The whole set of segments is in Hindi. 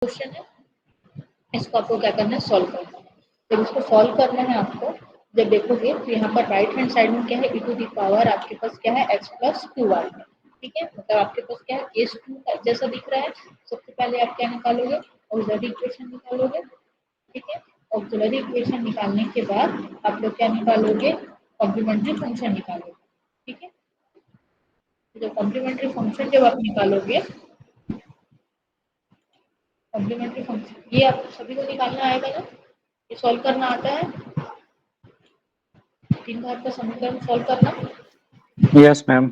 क्वेश्चन है, इसको आपको क्या करना है, सॉल्व करना है। जब इसको सॉल्व करना है आपको, जब देखोगे तो यहाँ पर राइट हैंड साइड में क्या है, e टू द पावर आपके पास क्या है, x प्लस 2y है। ठीक है, मतलब आपके पास क्या है, केस 2 जैसा दिख रहा है। सबसे पहले आप क्या निकालोगे, ऑक्सिलरी इक्वेशन निकालोगे। ठीक है, ऑक्सिलरी इक्वेशन निकालने के बाद आप लोग क्या निकालोगे, कॉम्प्लीमेंट्री फंक्शन निकालोगे। ठीक है, तो कॉम्प्लीमेंट्री फंक्शन जब आप निकालोगे, कॉम्प्लीमेंट्री फंक्शन ये आप सभी को निकालना आएगा ना, ये सॉल्व करना आता है, 3 घात का समीकरण सॉल्व करना। Yes ma'am.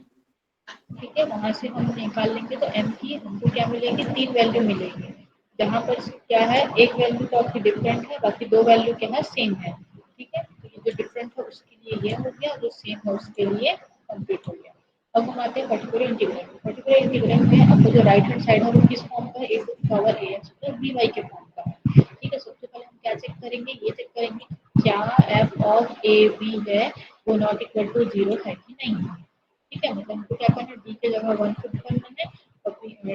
ठीक है, वहां से हम निकाल लेंगे तो m की हमको क्या मिलेगी, 3 वैल्यू मिलेगी। जहाँ पर क्या है, एक वैल्यू तो आपकी डिफरेंट है, बाकी 2 वैल्यू क्या है, सेम है। ठीक है, तो ये जो डिफरेंट है उसके लिए ये हो गया, जो सेम है उसके लिए कंप्लीट हो गया। अब हम आते हैं पर्टिकुलर इंटीग्रल। पर्टिकुलर इंटीग्रल में आपको जो राइट हैंड साइड है वो किस फॉर्म का है, a to the power a x plus b y के फॉर्म का है। ठीक है, सबसे पहले हम क्या चेक करेंगे, ये चेक करेंगे क्या एफ ऑफ ए बी है वो नॉट इक्वल टू 0 है कि नहीं है। ठीक है, मतलब हमको क्या करना है, डी के जगह 1 पुट करना है और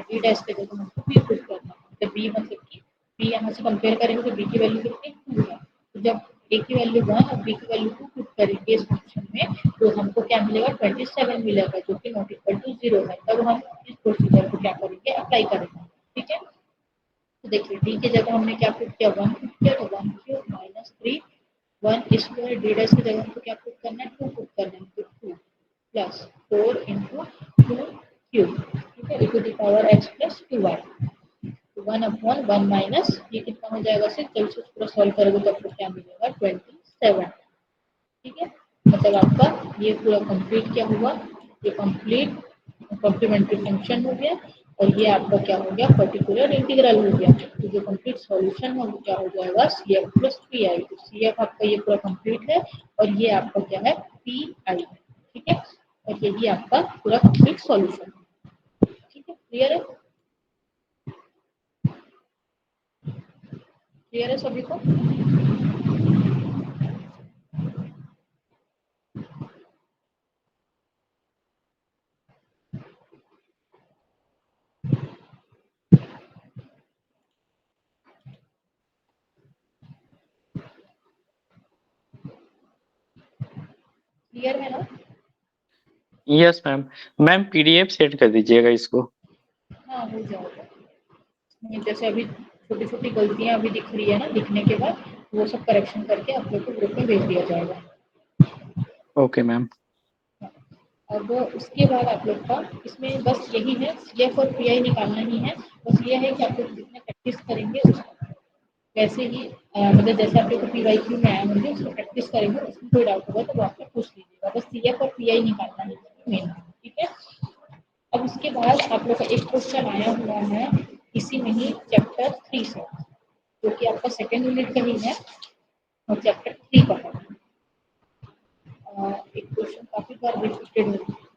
डी डैश के जगह हमको बी पुट करना है। तो बी मतलब कि बी यहाँ से कंपेयर करेंगे तो बी की वैल्यू कितनी, 2 है। तो जब ए की वैल्यू 1 और बी की वैल्यू 2 पुट करेंगे इस फंक्शन में, तो हमको क्या मिलेगा, 27 मिलेगा, जो कि नॉट इक्वल टू 0 है। तब हम इस प्रोसीजर को क्या करेंगे, अप्लाई करेंगे। ठीक है, तो देखिए डी की जगह हमने क्या पुट किया, 1 पुट किया, तो 1 cube minus 3 1 square, D dash की जगह हमको क्या पुट करना है, 2 पुट करना है, तो 2 प्लस 4 इंटू 2 क्यूब। ठीक है, to the power X plus 2y, 1/1 minus ये कितना हो जाएगा, सिर्फ जब से पूरा सॉल्व करोगे तो आपको क्या मिलेगा, 27। ठीक है, मतलब आपका ये पूरा कंप्लीट क्या हुआ, ये कंप्लीट कॉम्प्लीमेंट्री फंक्शन हो गया, और ये आपका क्या हो गया, पर्टिकुलर इंटीग्रल हो गया। तो जो कंप्लीट सॉल्यूशन हो क्या हो जाएगा, C F plus P I. तो सी एफ आपका ये पूरा कंप्लीट है, और ये आपका क्या है, पी आई। ठीक है, और यही आपका पूरा कंप्लीट सॉल्यूशन है। ठीक है, क्लियर है, क्लियर है सभी को। क्लियर है ना। Yes ma'am. Ma'am PDF send कर दीजिएगा इसको। हाँ, हो जाएगा। जैसे अभी छोटी छोटी गलतियां अभी दिख रही है ना, लिखने के बाद वो सब करेक्शन करके आप लोग को ग्रुप में भेज दिया जाएगा। Okay ma'am. अब उसके बाद आप लोग का इसमें बस यही है, सीएफ और पीआई निकालना ही है। बस ये है कि आप लोग जितने प्रैक्टिस करेंगे उस वैसे ही मतलब जैसे आप लोग को पीवाई क्यू में आया होंगे उसको प्रैक्टिस करेंगे, उसमें कोई डाउट होगा तो वो आपको पूछ लीजिएगा। बस सीएफ और पीआई निकालना है मेन। ठीक है, अब उसके बाद आप लोग का एक क्वेश्चन आया हुआ है इसी में ही चैप्टर 3 से, जो कि आपका सेकेंड यूनिट का ही है और चैप्टर 3 का है। एक क्वेश्चन काफी बार रिपीटेड होता है।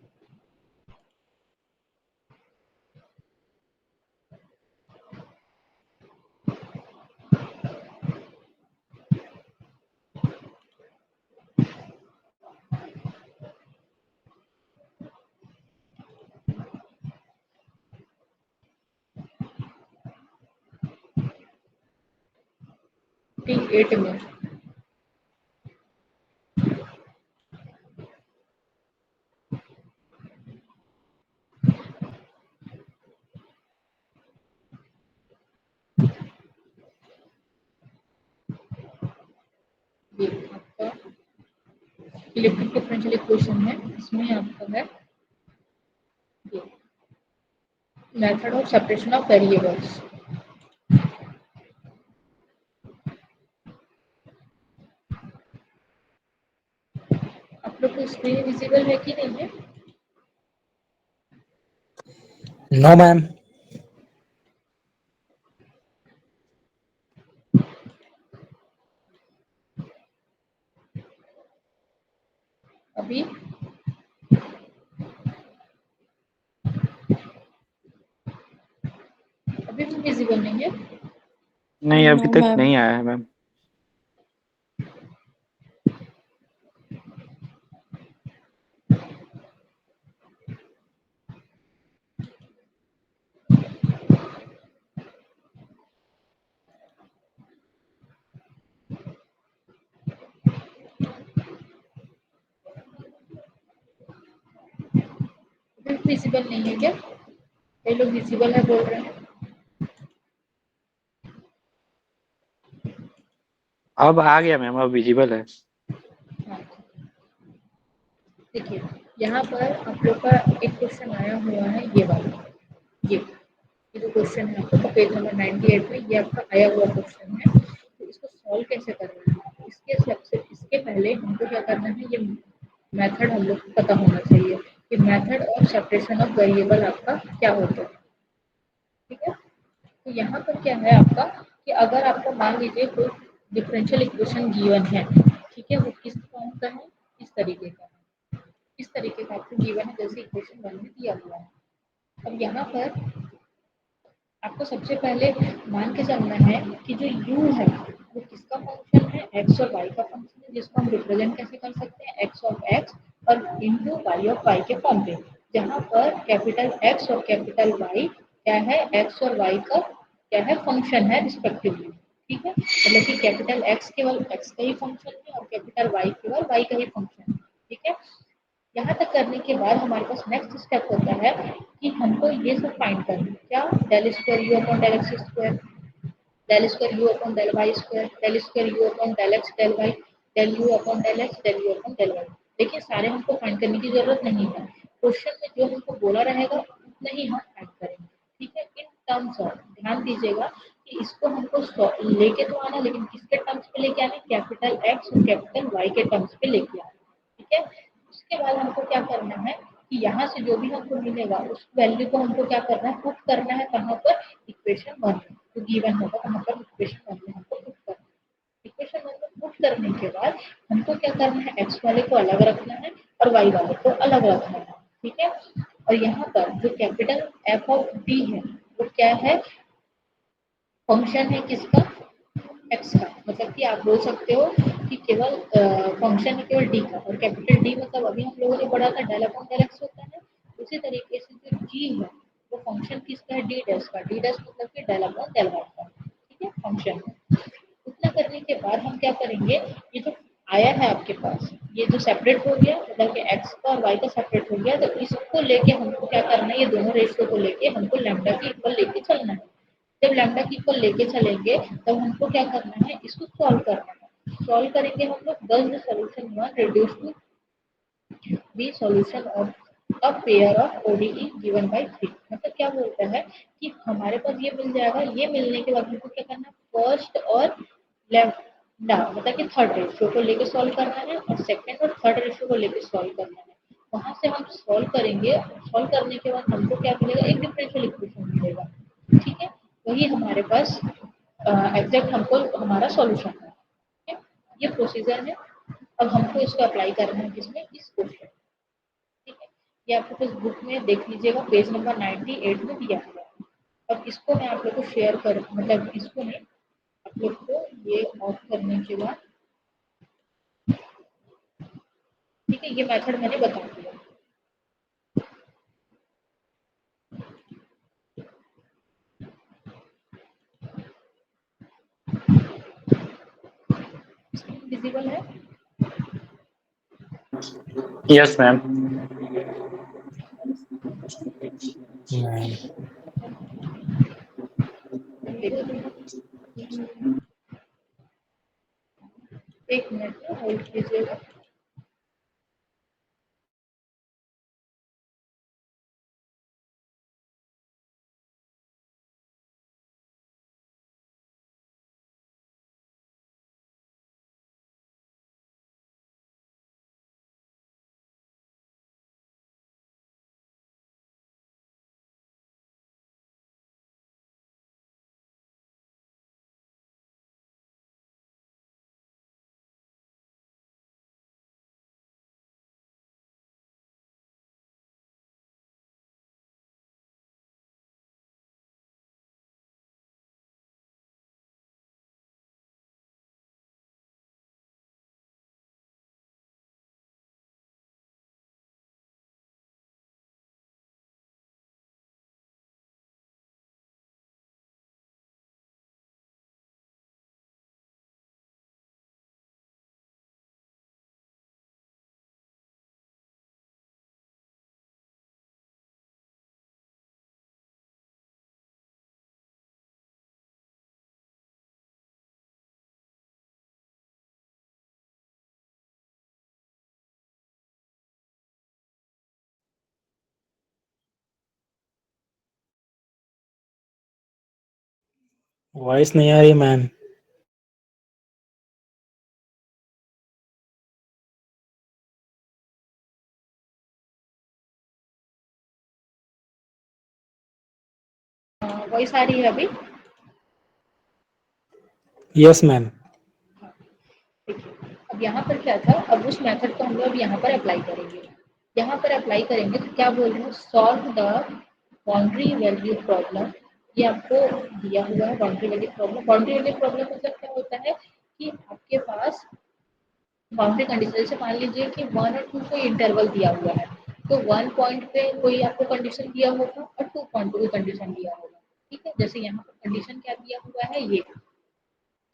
ठीक 8 में ये आपका इलेक्ट्रिक डिफरेंशियल इक्वेशन है, इसमें आपका है ये method of separation of variables. आप लोग को स्क्रीन विजिबल है कि नहीं है। No ma'am. अभी अभी भी विजिबल नहीं है। नहीं अभी नो तक मैम। नहीं आया है मैम। विजिबल नहीं है क्या? कई लोग विजिबल है बोल रहे हैं। अब आ गया मैम, अब विजिबल है। हाँ, देखिए यहाँ पर आप लोग का एक क्वेश्चन आया हुआ है, ये वाला, ये जो क्वेश्चन है आपको पेज नंबर 98 में, ये आपका आया हुआ क्वेश्चन है। तो इसको सॉल्व कैसे करना है, इसके पहले हमको क्या करना है, ये मेथड हम लोग को पता होना चाहिए कि method of separation of variable आपका क्या होता है। ठीक है, तो यहाँ पर क्या है आपका कि अगर आपको मान लीजिए कोई डिफरेंशियल इक्वेशन गिवन है, ठीक है, वो किस फॉर्म का है, इस तरीके का है, इस तरीके का आपको गिवन है जैसे इक्वेशन 1 में दिया हुआ है। अब यहाँ पर आपको सबसे पहले मान के चलना है कि जो u है वो किसका फंक्शन है, x और y का फंक्शन है, जिसको हम रिप्रेजेंट कैसे कर सकते हैं, x ऑफ x और इनटू y ऑफ y के फॉर्म पे, जहाँ पर कैपिटल X और कैपिटल Y क्या है, x और y का क्या है, फंक्शन है रिस्पेक्टिवली। ठीक है, मतलब कि कैपिटल X केवल x का ही फंक्शन है और कैपिटल Y केवल y का ही फंक्शन है। ठीक है, यहाँ तक करने के बाद हमारे पास नेक्स्ट स्टेप होता है कि हमको ये सब फाइंड करना है, क्या, del square U upon del X square, del square U upon del Y square, del square U upon del X del Y, del U upon del X, del U upon del Y. देखिए सारे हमको फाइंड करने की जरूरत नहीं है, क्वेश्चन में जो हमको बोला रहेगा उतना ही हम फाइंड करेंगे। ठीक है, इन टर्म्स ऑफ, ध्यान दीजिएगा कि इसको हमको लेके तो आना, लेकिन किसके टर्म्स पे लेके आना, कैपिटल एक्स और कैपिटल वाई के टर्म्स पे लेके आना। ठीक है, उसके बाद हमको क्या करना है कि यहाँ से जो भी हमको मिलेगा उस वैल्यू को हमको क्या करना है, पुट करना है कहाँ पर, इक्वेशन 1 में, तो गिवन होगा वहाँ पर इक्वेशन 1 में हमको पुट करना है। इक्वेशन 1 में पुट करने के बाद हमको क्या करना है, एक्स वाले को अलग रखना है और वाई वाले को अलग रखना है। ठीक है, और यहाँ पर जो कैपिटल एफ ऑफ डी है वो क्या है, फंक्शन है किसका, एक्स का, मतलब कि आप बोल सकते हो कि केवल फंक्शन है केवल डी का, और कैपिटल डी मतलब अभी हम लोगों ने पढ़ा था डेल अपॉन डेल एक्स होता है। उसी तरीके से जो जी है वो फंक्शन किसका है, डी डैश का, डी डैश मतलब कि डेल अपॉन डेल वाई का। ठीक है, फंक्शन है। उतना करने के बाद हम क्या करेंगे, ये जो आया है आपके पास, ये जो सेपरेट हो गया, मतलब कि एक्स का और वाई का सेपरेट हो गया, तो इसको लेके हमको क्या करना है, ये दोनों रेशियो को लेके हमको लैम्डा के इक्वल लेके चलना है। जब लैम्डा की इक्वल लेके चलेंगे तब हमको क्या करना है, इसको सॉल्व करना है। सॉल्व करेंगे हम लोग, thus the solution one reduce to be solution of a pair of ODE given by 3। मतलब क्या बोलता है कि हमारे पास ये मिल जाएगा, ये मिलने के बाद हमको क्या करना है, फर्स्ट और लैम्डा मतलब कि थर्ड रेशियो को लेके सॉल्व करना है, और सेकंड और थर्ड रेशियो को लेके सॉल्व करना है। वहां से हम सॉल्व करेंगे, सॉल्व करने के बाद हमको क्या मिलेगा, एक डिफरेंशियल इक्वेशन मिलेगा। ठीक है, वही हमारे पास एग्जैक्ट हमको हमारा सॉल्यूशन है। ठीक है, ये प्रोसीजर है। अब हमको इसको अप्लाई करना है किसमें, इस क्वेश्चन। ठीक है, ये आपको कुछ बुक में देख लीजिएगा, पेज नंबर 98 में दिया हुआ है। अब इसको मैं आप लोग को शेयर कर, मतलब इसको मैं आप लोग को ये ऑफ करने के बाद, ठीक है, ये मेथड मैंने बता दिया। विजिबल है? Yes ma'am. मैम एक मिनट होल्ड कीजिएगा। वॉइस नहीं आ रही मैम। वॉइस आ रही है अभी? Yes ma'am. देखिए अब यहाँ पर क्या था, अब उस मेथड को हम लोग यहाँ पर अप्लाई करेंगे। यहाँ पर अप्लाई करेंगे तो क्या बोल रहे हैं, solve the boundary value problem. ये आपको दिया हुआ है boundary value problem. Boundary value problem मतलब क्या होता है कि आपके पास बाउंड्री कंडीशन से मान लीजिए कि 1 और 2 कोई इंटरवल दिया हुआ है, तो 1 पॉइंट पे कोई आपको कंडीशन दिया होगा और 2 पॉइंट पे कोई कंडीशन दिया होगा। ठीक है, जैसे यहाँ पर कंडीशन क्या दिया हुआ है, ये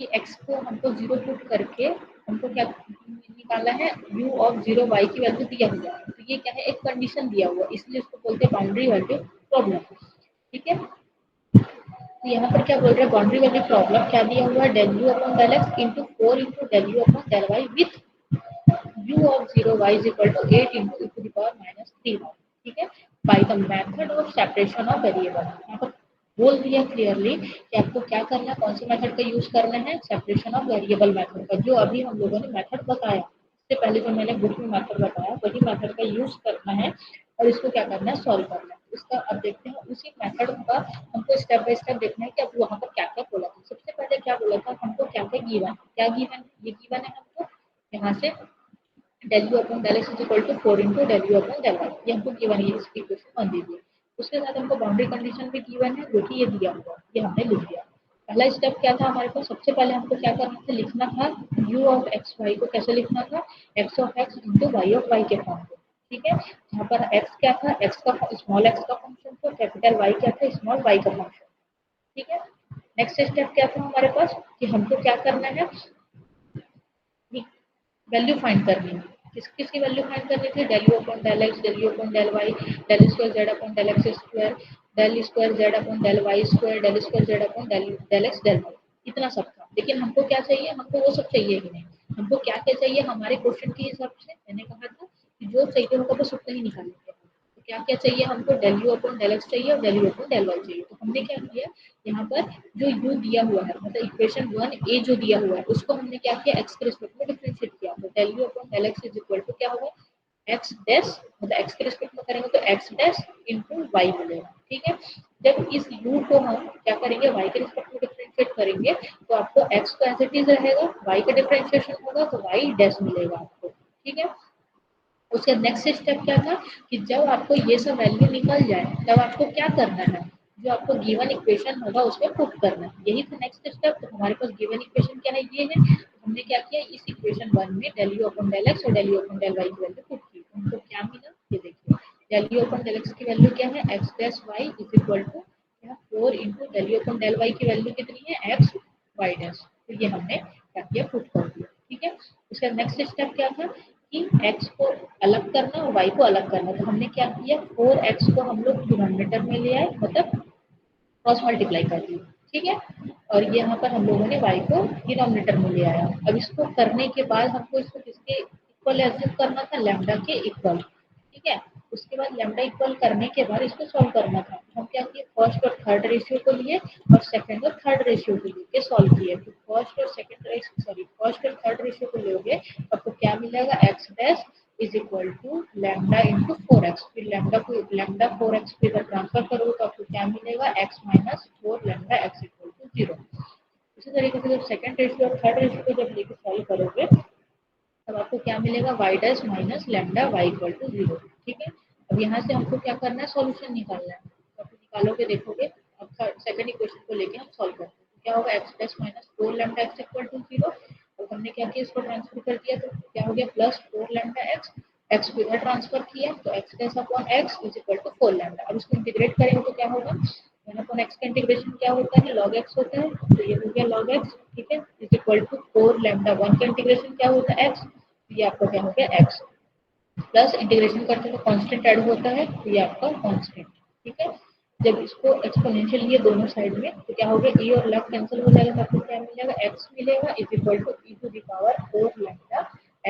कि x को हमको 0 पुट करके हमको क्या निकालना है, u ऑफ 0 y की वैल्यू दिया हुआ है। तो ये क्या है, एक कंडीशन दिया हुआ है, इसलिए इसको बोलते हैं बाउंड्री वैल्यू प्रॉब्लम। ठीक है, तो यहाँ पर क्या बोल रहे हैं, बाउंड्री वैल्यू प्रॉब्लम क्या दिया हुआ है, del U upon del X into 4 into del U upon del Y with u of 0 y is equal to 8 into e to the power minus 3y। ठीक है, by the method of separation of variable. यहाँ पर बोल दिया क्लियरली कि आपको क्या करना है, कौन से मेथड का यूज करना है, सेपरेशन ऑफ वेरिएबल मेथड का, जो अभी हम लोगों ने मेथड बताया। इससे पहले जो मैंने बुक में मेथड बताया वही मेथड का यूज करना है और इसको क्या करना है, सॉल्व करना है। इसका अब देखते हैं उसी मेथड का हमको स्टेप बाय स्टेप देखना है कि अब वहाँ पर क्या क्या बोला था। सबसे पहले क्या बोला था हमको, क्या क्या गिवन, क्या गिवन, ये गिवन है हमको यहाँ से del u upon del x is equal to 4 into del u upon del y, ये हमको गिवन है, इसकी इक्वेशन मान दीजिए। उसके साथ हमको बाउंड्री कंडीशन भी गिवन है जो कि ये दिया हुआ है, ये हमने लिख दिया। पहला स्टेप क्या था हमारे पास, सबसे पहले हमको क्या करना था, लिखना था u ऑफ एक्स वाई को कैसे लिखना था, x of x into Y of Y के फॉर्म में। ठीक है, यहाँ पर x क्या था, x का स्मॉल x का फंक्शन था, कैपिटल y क्या था, स्मॉल y का फंक्शन। ठीक है, नेक्स्ट स्टेप क्या था हमारे पास कि हमको क्या करना है, वैल्यू फाइंड करनी है। किसकी वैल्यू फाइंड करनी थी, del U upon del X, del U upon del Y, del square Z upon del X square, del square Z upon del Y square, del square Z upon del X del Y. इतना सब था, लेकिन हमको क्या चाहिए, हमको वो सब चाहिए ही नहीं। हमको क्या क्या चाहिए, हमारे क्वेश्चन के हिसाब से मैंने कहा था कि जो चाहिए होगा बस उतना ही निकालेंगे। तो क्या क्या चाहिए हमको, del U upon del X चाहिए और del U upon del Y चाहिए। तो हमने क्या किया, यहाँ पर जो u दिया हुआ है, मतलब इक्वेशन 1a जो दिया हुआ है उसको हमने क्या किया, x के रिस्पेक्ट में डिफरेंशिएट किया। तो del u upon del x is equal to क्या होगा, x डैश, मतलब x के रिस्पेक्ट में करेंगे तो x डैश इनटू y मिलेगा। ठीक है, जब इस u को हम क्या करेंगे, y के रिस्पेक्ट में डिफरेंशिएट करेंगे तो आपको x तो एज इट इज रहेगा, y का डिफरेंशिएशन होगा तो y डैश मिलेगा आपको। ठीक है, उसका नेक्स्ट स्टेप क्या था कि जब आपको ये सब वैल्यू निकल जाए तब आपको क्या करना है, जो आपको गिवन इक्वेशन होगा उसमें पुट करना है। यही था नेक्स्ट स्टेप। तो हमारे पास गिवन इक्वेशन क्या है, ये है। तो हमने क्या किया, इस इक्वेशन 1 में del u upon del x और del u upon del y की वैल्यू पुट की। तो हमको क्या मिला, ये देखिए, del u upon del x की वैल्यू क्या है, x dash y is equal to 4 into del u upon del y की वैल्यू कितनी है, x y डैश। तो ये हमने क्या किया, पुट कर दिया। ठीक है, उसका नेक्स्ट स्टेप क्या था कि x को अलग करना और y को अलग करना। तो हमने क्या किया, 4x को हम लोग डिनोमिनेटर में ले आए, मतलब क्रॉस मल्टीप्लाई कर दिया। ठीक है, और ये यहाँ पर हम लोगों ने y को डिनोमिनेटर में ले आया। अब इसको करने के बाद हमको इसको किसके इक्वल एज्यूम करना था, लैम्डा के इक्वल। ठीक है, उसके बाद लैम्डा इक्वल करने के बाद इसको सॉल्व करना था। हम क्या किए, फर्स्ट और थर्ड रेशियो को लिए और सेकंड और थर्ड रेशियो को लेके सॉल्व किए। तो फर्स्ट और सेकंड रेशियो, सॉरी, फर्स्ट और थर्ड रेशियो को लोगे आपको क्या मिलेगा, x dash is equal to lambda into 4x। फिर लैम्डा को लैम्डा 4x पे अगर ट्रांसफर करोगे तो आपको क्या मिलेगा, x minus 4 lambda X equal to 0। इसी तरीके से जब सेकंड रेशियो और थर्ड रेशियो को जब लेके सॉल्व करोगे तब आपको क्या मिलेगा, y dash minus lambda y equal to 0। ठीक है, अब यहाँ से हमको क्या करना है, सॉल्यूशन निकालना है। तो आप निकालोगे, देखोगे अब सेकंड इक्वेशन को लेके हम सॉल्व करते हैं। तो क्या होगा, x dash minus 4 lambda x equal to 0। और हमने क्या किया, इसको ट्रांसफर कर दिया तो क्या हो गया, प्लस 4 लैम्डा x, x को इधर ट्रांसफर किया तो x dash upon x is equal to 4 lambda. अब इसको इंटीग्रेट करेंगे तो क्या होगा, 1 अपॉन x का इंटीग्रेशन क्या होता है, log x होता है। तो ये हो गया log x। ठीक है, इज इक्वल टू 4 लैम्डा 1 का इंटीग्रेशन क्या होता है, x। ये आपका क्या हो गया, x प्लस इंटीग्रेशन करते हैं तो कांस्टेंट ऐड होता है, तो ये आपका कांस्टेंट। ठीक है, जब इसको एक्सपोनेंशियल लिए दोनों साइड में तो क्या हो गया, e और log कैंसिल हो जाएगा तो आपको क्या मिलेगा, x मिलेगा is equal to e to the power 4 lambda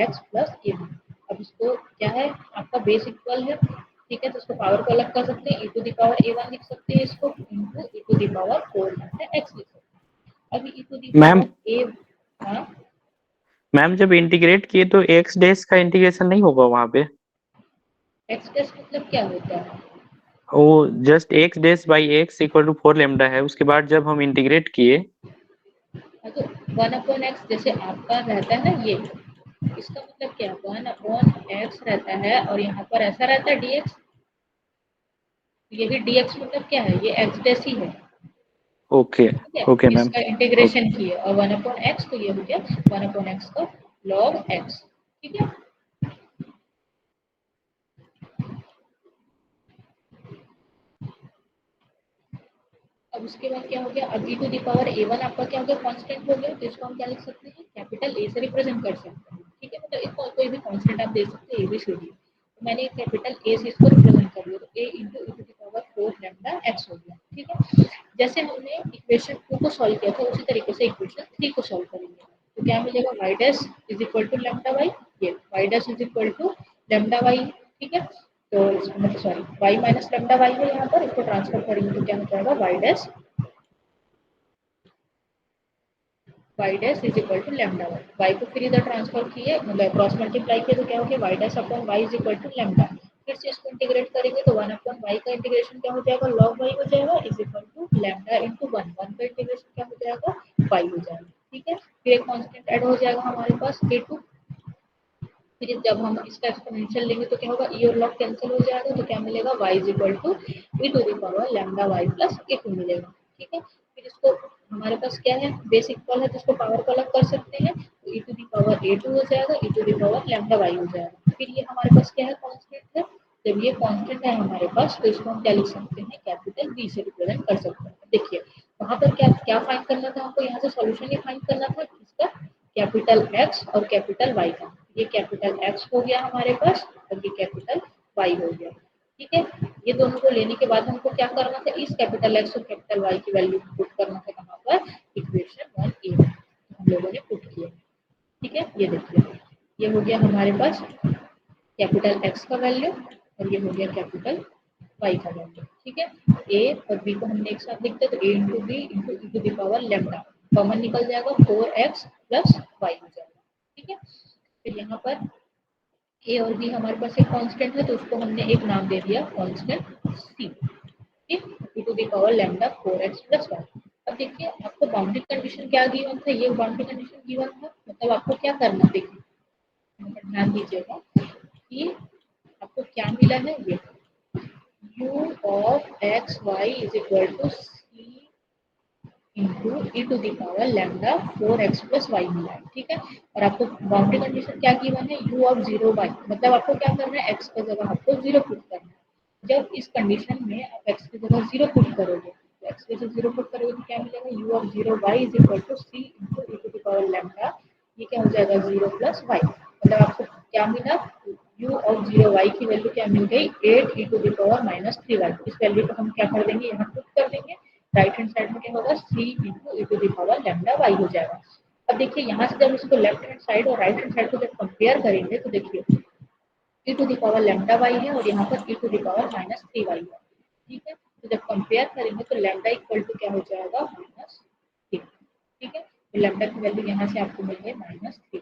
x plus a। अब इसको क्या है, आपका बेस इक्वल है। ठीक है, तो इसको पावर को अलग कर सकते हैं, e to the power a1 लिख सकते हैं इसको, into e to the power 4 lambda x लिख सकते हैं। अब e to the ma'am power a, हाँ मैम जब इंटीग्रेट किए तो एक्स डैश का इंटीग्रेशन नहीं होगा वहां पे? x डैश मतलब क्या होता है? वो just X dash by X equal to 4 lambda है, उसके बाद जब हम इंटीग्रेट किए। हाँ, तो 1/x जैसे आपका रहता है ना, ये इसका मतलब क्या है, 1/x रहता है और यहाँ पर ऐसा रहता है dx, ये भी dx मतलब क्या है, ये x डैश ही है, ओके ठीक है, ओके मैम। इसका इंटीग्रेशन किए और 1/x, तो ये हो गया 1/x का log x, ठीक है। अब उसके बाद क्या हो गया, अब e to the power a1 आपका क्या हो गया, कांस्टेंट हो गया, तो इसको हम क्या लिख सकते हैं, कैपिटल A से रिप्रेजेंट कर सकते हैं, ठीक है, मतलब इसको कोई भी कांस्टेंट आप दे सकते हैं, ABCD, तो मैंने कैपिटल A से इसको रिप्रेजेंट कर दिया, तो a into e to the power 4 lambda x हो गया, ठीक है। जैसे हमने इक्वेशन 2 को सॉल्व किया था उसी तरीके से इक्वेशन 3 को सॉल्व करेंगे, तो क्या मिलेगा, y dash is equal to lambda y, ये y dash is equal to lambda y, ठीक है। तो मतलब sorry, y minus lambda y है यहाँ पर, इसको ट्रांसफर करेंगे तो क्या हो जाएगा, y dash is equal to lambda y को फिर इधर ट्रांसफर किए, मतलब क्रॉस मल्टीप्लाई किए तो क्या हो गया, y dash upon y is equal to lambda, फिर से इसको इंटीग्रेट करेंगे तो 1 अपॉन y का इंटीग्रेशन क्या हो जाएगा, log y हो जाएगा is equal to lambda into 1, 1 का इंटीग्रेशन क्या हो जाएगा, y हो जाएगा, ठीक है। फिर एक कांस्टेंट ऐड हो जाएगा हमारे पास a2, फिर जब हम इसका एक्सपोनेंशियल लेंगे तो क्या होगा, e और log कैंसिल हो जाएगा, तो क्या मिलेगा, y is equal to e to the power lambda y plus a2 मिलेगा, ठीक है। फिर इसको हमारे पास क्या है, बेस इक्वल है तो इसको पावर को अलग कर सकते हैं, तो e to the power a2 हो जाएगा, e to the power lambda y हो जाएगा, फिर ये हमारे पास क्या है, कांस्टेंट है, जब ये कांस्टेंट है हमारे पास तो इसको हम क्या लिख सकते हैं, कैपिटल B से रिप्रेजेंट कर सकते हैं। देखिए वहां पर क्या क्या फाइंड करना था हमको, यहाँ से सॉल्यूशन ही फाइंड करना था इसका, कैपिटल X और कैपिटल Y का, ये कैपिटल X हो गया हमारे पास और ये कैपिटल Y हो गया, ठीक है। ये दोनों को लेने के बाद हमको क्या करना था, इस कैपिटल X और कैपिटल Y की वैल्यू पुट करना था कहाँ पर, इक्वेशन 1A में, हम लोगों ने पुट किया, ठीक है। ये देखिए ये हो गया हमारे पास कैपिटल X का वैल्यू और ये हो गया कैपिटल y का वैल्यू, ठीक है। a और b को हमने एक साथ लिखते तो a into b into e to the power lambda, common निकल जाएगा 4x प्लस y हो जाएगा, ठीक है। फिर यहाँ पर a और b हमारे पास एक कांस्टेंट है तो उसको हमने एक नाम दे दिया कांस्टेंट c, ठीक, e to the power lambda 4x plus y। अब देखिए आपको बाउंड्री कंडीशन क्या गिवन था, ये बाउंड्री कंडीशन गिवन था, मतलब आपको क्या करना है, देखिए ध्यान दीजिएगा कि आपको क्या मिला है, ये u of x y is equal to c into e to the power lambda 4x plus y मिला है, ठीक है। और आपको बाउंड्री कंडीशन क्या गिवन है, u ऑफ 0 y, मतलब आपको क्या करना है, x की जगह आपको 0 पुट करना है। जब इस कंडीशन में आप x की जगह 0 पुट करोगे, तो x की जगह 0 पुट करोगे तो क्या मिलेगा, u of 0 y is equal to c into e to the power lambda, ये क्या हो जाएगा 0 प्लस y, मतलब आपको क्या मिला, u ऑफ 0 y की वैल्यू क्या मिल गई, 8 e to the power minus 3y, इस वैल्यू को हम क्या कर देंगे, यहाँ पुट कर देंगे, राइट हैंड साइड में क्या होगा, c into e to the power lambda y हो जाएगा। अब देखिए यहाँ से जब इसको लेफ्ट हैंड साइड और राइट हैंड साइड को जब कंपेयर करेंगे तो देखिए e to the power lambda y है और यहाँ पर e to the power minus 3y है, ठीक है। तो जब कंपेयर करेंगे तो लैम्डा इक्वल टू क्या हो जाएगा, -3, ठीक है। तो लैम्डा की वैल्यू यहाँ से आपको मिल गई -3,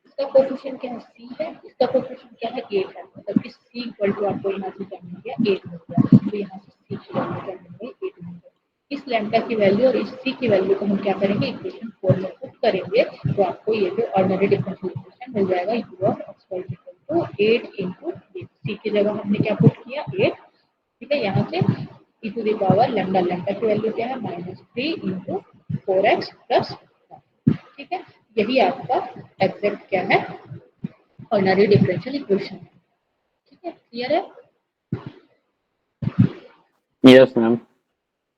इसका कोएफिशिएंट क्या है, c है, इसका कोएफिशिएंट क्या है, 8 है, मतलब इस c इक्वल टू आपको यहाँ से क्या मिल गया, 8 मिल गया, तो यहाँ से c की वैल्यू क्या मिल गई, 8 मिल गई। इस लैम्डा की वैल्यू और इस c की वैल्यू को हम क्या करेंगे, इक्वेशन 4 में पुट करेंगे, तो आपको ये जो ऑर्डिनरी डिफरेंशियल इक्वेशन मिल जाएगा, u of x y equal to 8 into c की जगह हमने क्या पुट किया, 8, ठीक है। यहाँ से e to the power lambda, lambda की वैल्यू क्या है, -3 इंटू 4x प्लस, ठीक है। यही आपका एग्जैक्ट क्या है, ऑर्डिनरी डिफरेंशियल इक्वेशन, ठीक है, क्लियर है। Yes ma'am.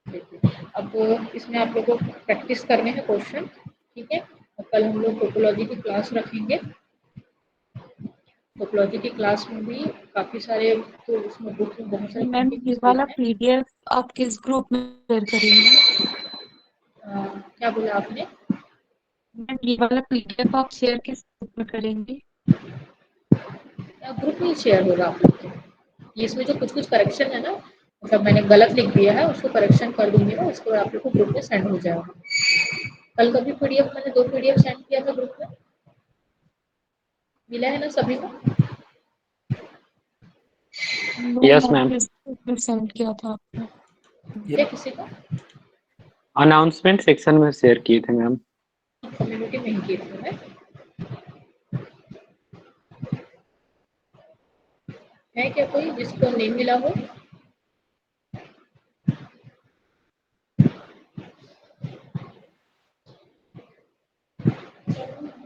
देखिए अब इसमें आप लोगों को प्रैक्टिस करने हैं क्वेश्चन, ठीक है। और कल हम लोग टोपोलॉजी की क्लास रखेंगे, टोपोलॉजी की क्लास में भी काफी सारे, तो उसमें बुक में बहुत सारे मैम ये कंटेंट्स दिए वाला हैं। पीडीएफ आप किस ग्रुप में शेयर करेंगी? क्या बोला आपने, मैम ये वाला पीडीएफ आप शेयर किस ग्रुप में करेंगी? ग्रुप में शेयर होगा आप लोग के, इसमें जो कुछ कुछ करेक्शन है ना, मतलब मैंने गलत लिख दिया है उसको करेक्शन कर दूंगी ना, उसको आप लोग को ग्रुप में सेंड हो जाएगा। कल का भी पीडीएफ मैंने 2 पीडीएफ सेंड किया था ग्रुप में, मिला है ना सभी को? Yes ma'am. सेंड किया था आपने। क्या किसी को? अनाउंसमेंट सेक्शन में शेयर किए थे मैम। कम्युनिटी में ही किए थे मैं। है क्या कोई जिसको नहीं मिला हो?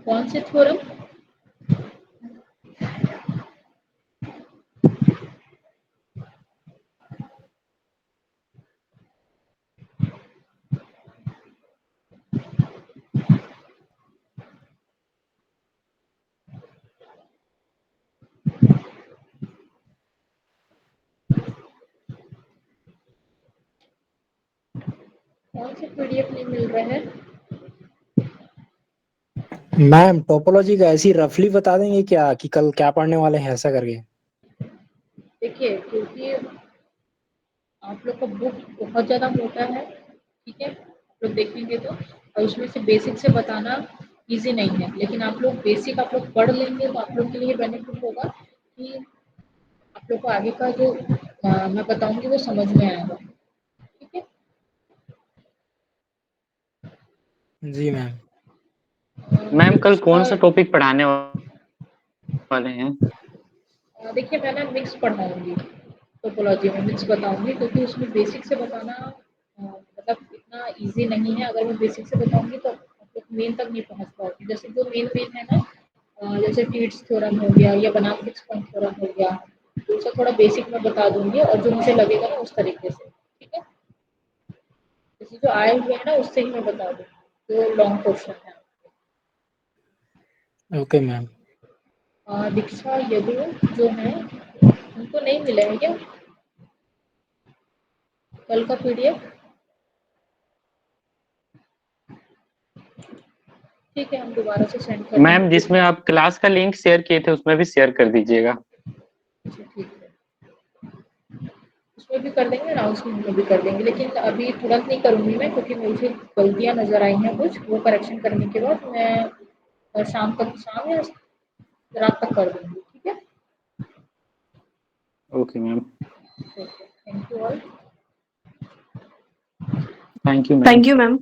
कौन से थ्योरम? कौन से पीडीएफ नहीं मिल रहा है? मैम टोपोलॉजी का ऐसी रफली बता देंगे क्या कि कल क्या पढ़ने वाले हैं ऐसा करके? देखिए, क्योंकि आप लोग का बुक बहुत ज़्यादा मोटा है, ठीक है? आप लोग देखेंगे तो, और उसमें से बेसिक से बताना इजी नहीं है, लेकिन आप लोग बेसिक आप लोग पढ़ लेंगे तो आप लोग के लिए बेनिफिट होगा कि आप लोग को आगे का जो मैं बताऊंगी वो समझ में आएगा, ठीक है? जी मैम। मैम कल कौन सा दीक्षा, टॉपिक पढ़ाने वाले हैं? देखिए मैं ना मिक्स पढ़ाऊंगी, टोपोलॉजी में मिक्स बताऊंगी, क्योंकि उसमें बेसिक से बताना मतलब इतना इजी नहीं है। अगर मैं बेसिक से बताऊंगी तो आप लोग मेन तक नहीं पहुंच पाओगे। जैसे जो मेन मेन है ना, जैसे टीट्स थ्योरम हो गया या बनाम फिक्स पॉइंट थ्योरम हो गया, तो उसका थोड़ा बेसिक मैं बता दूंगी और जो मुझे लगेगा ना उस तरीके से, ठीक है? जैसे जो आए हुए हैं ना उससे ही मैं बता दूंगी जो लॉन्ग क्वेश्चन है। Okay ma'am. दीक्षा यदु जो है उनको नहीं मिला है क्या कल का पीडीएफ? ठीक है, हम दोबारा से सेंड कर मैम देंगे। जिसमें आप क्लास का लिंक शेयर किए थे उसमें भी शेयर कर दीजिएगा। अच्छा, ठीक है, उसमें भी कर देंगे, अनाउंसमेंट में भी कर देंगे, लेकिन अभी तुरंत नहीं करूंगी मैं, क्योंकि मुझे गलतियां नजर आई हैं कुछ, वो करेक्शन करने के बाद मैं शाम तक, शाम या रात तक कर दूंगी, ठीक है? Okay ma'am. Thank you all. Thank you ma'am. Thank you ma'am.